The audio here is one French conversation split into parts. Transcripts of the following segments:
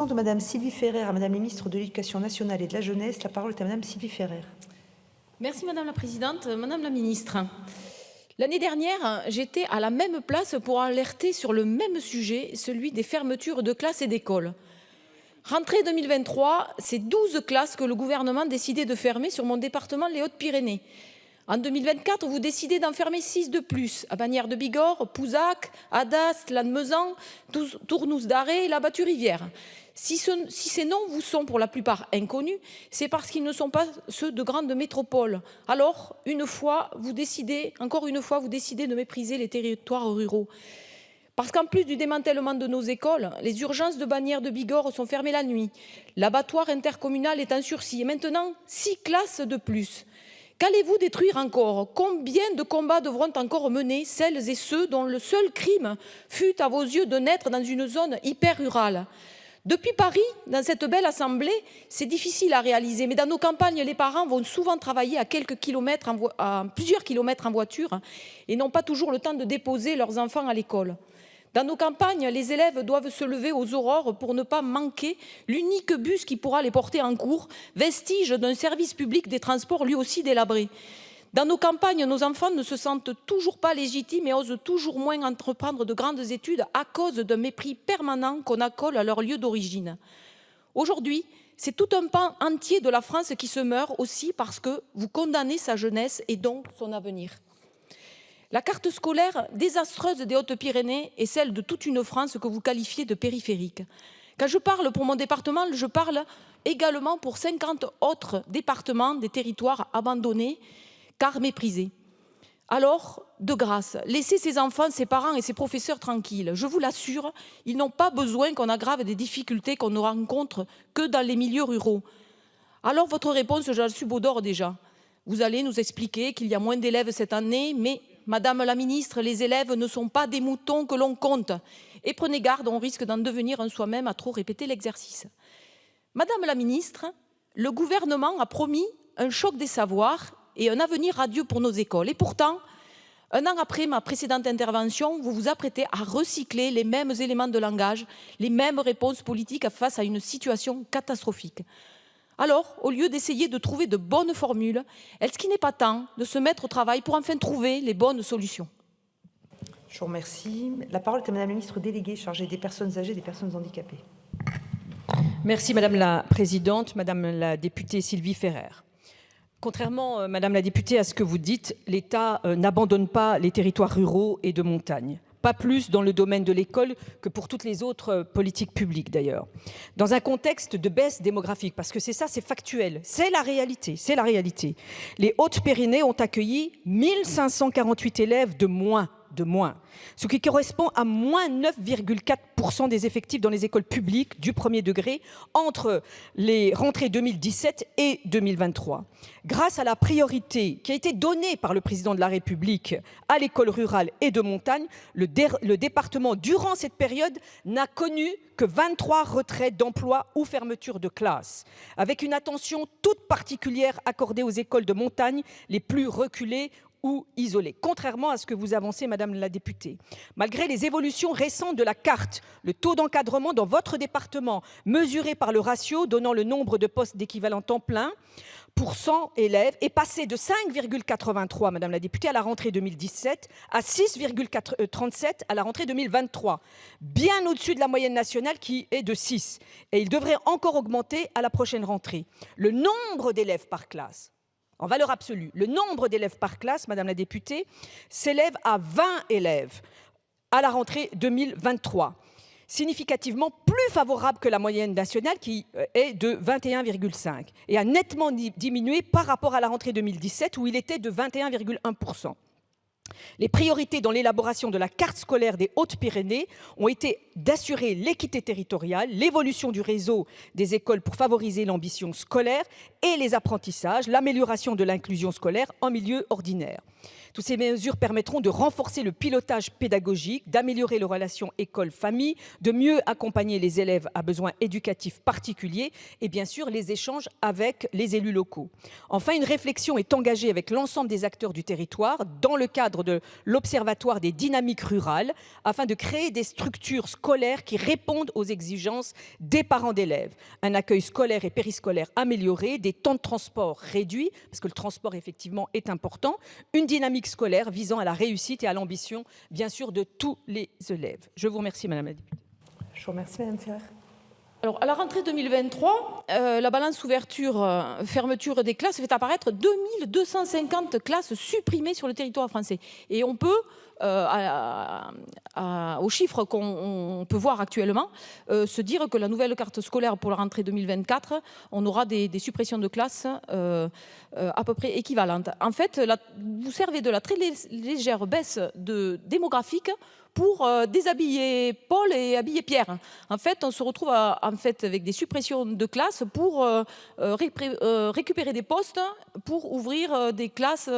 De Madame Sylvie Ferrer à Madame la Ministre de l'Éducation nationale et de la Jeunesse. La parole est à Madame Sylvie Ferrer. Merci Madame la Présidente. Madame la Ministre, l'année dernière, j'étais à la même place pour alerter sur le même sujet, celui des fermetures de classes et d'écoles. Rentrée 2023, c'est 12 classes que le gouvernement décidait de fermer sur mon département, les Hautes-Pyrénées. En 2024, vous décidez d'en fermer 6 de plus, à Bagnères de Bigorre, Pouzac, Adast, Lannemezan, Tournouse d'Arrée et la Battue-Rivière. Si ces noms vous sont pour la plupart inconnus, c'est parce qu'ils ne sont pas ceux de grandes métropoles. Alors, encore une fois, vous décidez de mépriser les territoires ruraux. Parce qu'en plus du démantèlement de nos écoles, les urgences de Bagnères de Bigorre sont fermées la nuit. L'abattoir intercommunal est en sursis et maintenant 6 classes de plus. Qu'allez-vous détruire encore? Combien de combats devront encore mener celles et ceux dont le seul crime fut à vos yeux de naître dans une zone hyper rurale? Depuis Paris, dans cette belle assemblée, c'est difficile à réaliser, mais dans nos campagnes, les parents vont souvent travailler à plusieurs kilomètres en voiture et n'ont pas toujours le temps de déposer leurs enfants à l'école. Dans nos campagnes, les élèves doivent se lever aux aurores pour ne pas manquer l'unique bus qui pourra les porter en cours, vestige d'un service public des transports lui aussi délabré. Dans nos campagnes, nos enfants ne se sentent toujours pas légitimes et osent toujours moins entreprendre de grandes études à cause d'un mépris permanent qu'on accole à leur lieu d'origine. Aujourd'hui, c'est tout un pan entier de la France qui se meurt aussi parce que vous condamnez sa jeunesse et donc son avenir. La carte scolaire désastreuse des Hautes-Pyrénées est celle de toute une France que vous qualifiez de périphérique. Quand je parle pour mon département, je parle également pour 50 autres départements des territoires abandonnés car méprisés. Alors, de grâce, laissez ces enfants, ces parents et ces professeurs tranquilles. Je vous l'assure, ils n'ont pas besoin qu'on aggrave des difficultés qu'on ne rencontre que dans les milieux ruraux. Alors, votre réponse, je la subodore déjà. Vous allez nous expliquer qu'il y a moins d'élèves cette année, mais, Madame la Ministre, les élèves ne sont pas des moutons que l'on compte. Et prenez garde, on risque d'en devenir un soi-même à trop répéter l'exercice. Madame la Ministre, le gouvernement a promis un choc des savoirs et un avenir radieux pour nos écoles. Et pourtant, un an après ma précédente intervention, vous vous apprêtez à recycler les mêmes éléments de langage, les mêmes réponses politiques face à une situation catastrophique. Alors, au lieu d'essayer de trouver de bonnes formules, est-ce qu'il n'est pas temps de se mettre au travail pour enfin trouver les bonnes solutions? Je vous remercie. La parole est à Madame la Ministre déléguée chargée des personnes âgées et des personnes handicapées. Merci Madame la Présidente, Madame la députée Sylvie Ferrer. Contrairement, Madame la députée, à ce que vous dites, l'État n'abandonne pas les territoires ruraux et de montagne. Pas plus dans le domaine de l'école que pour toutes les autres politiques publiques d'ailleurs. Dans un contexte de baisse démographique, parce que c'est ça, c'est factuel, c'est la réalité, c'est la réalité. Les Hautes-Pyrénées ont accueilli 1548 élèves de moins, ce qui correspond à moins 9,4% des effectifs dans les écoles publiques du premier degré entre les rentrées 2017 et 2023. Grâce à la priorité qui a été donnée par le président de la République à l'école rurale et de montagne, le département, durant cette période, n'a connu que 23 retraits d'emplois ou fermetures de classes, avec une attention toute particulière accordée aux écoles de montagne les plus reculées ou isolés, contrairement à ce que vous avancez, Madame la députée. Malgré les évolutions récentes de la carte, le taux d'encadrement dans votre département, mesuré par le ratio donnant le nombre de postes d'équivalent temps plein pour 100 élèves, est passé de 5,83, Madame la députée, à la rentrée 2017 à 6,37 à la rentrée 2023, bien au-dessus de la moyenne nationale qui est de 6. Et il devrait encore augmenter à la prochaine rentrée. Le nombre d'élèves par classe, en valeur absolue, le nombre d'élèves par classe, Madame la députée, s'élève à 20 élèves à la rentrée 2023, significativement plus favorable que la moyenne nationale qui est de 21,5 et a nettement diminué par rapport à la rentrée 2017 où il était de 21,1%. Les priorités dans l'élaboration de la carte scolaire des Hautes-Pyrénées ont été d'assurer l'équité territoriale, l'évolution du réseau des écoles pour favoriser l'ambition scolaire et les apprentissages, l'amélioration de l'inclusion scolaire en milieu ordinaire. Toutes ces mesures permettront de renforcer le pilotage pédagogique, d'améliorer les relations école-famille, de mieux accompagner les élèves à besoins éducatifs particuliers et bien sûr les échanges avec les élus locaux. Enfin, une réflexion est engagée avec l'ensemble des acteurs du territoire dans le cadre cadre de l'Observatoire des dynamiques rurales afin de créer des structures scolaires qui répondent aux exigences des parents d'élèves. Un accueil scolaire et périscolaire amélioré, des temps de transport réduits, parce que le transport effectivement est important, une dynamique scolaire visant à la réussite et à l'ambition, bien sûr, de tous les élèves. Je vous remercie, Madame la députée. Je vous remercie, Madame Ferrer. Alors, à la rentrée 2023, la balance ouverture-fermeture des classes fait apparaître 2250 classes supprimées sur le territoire français. Et on peut, aux chiffres qu'on peut voir actuellement, se dire que la nouvelle carte scolaire pour la rentrée 2024, on aura des suppressions de classes à peu près équivalentes. En fait, vous servez de la très légère baisse démographique pour déshabiller Paul et habiller Pierre. En fait, on se retrouve avec des suppressions de classes pour récupérer des postes pour ouvrir des classes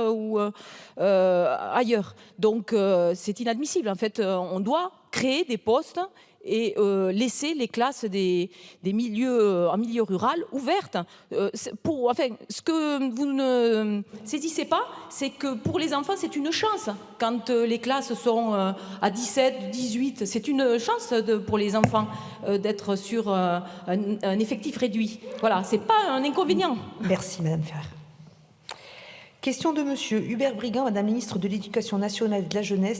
ailleurs. Donc, c'est inadmissible. En fait, on doit créer des postes et laisser les classes en milieu rural ouvertes. Ce que vous ne saisissez pas, c'est que pour les enfants, c'est une chance. Quand les classes sont à 17, 18, c'est une chance pour les enfants d'être sur un effectif réduit. Voilà, c'est pas un inconvénient. Merci, Madame Ferrer. Question de Monsieur Hubert Brigand, Madame la Ministre de l'Éducation nationale et de la Jeunesse,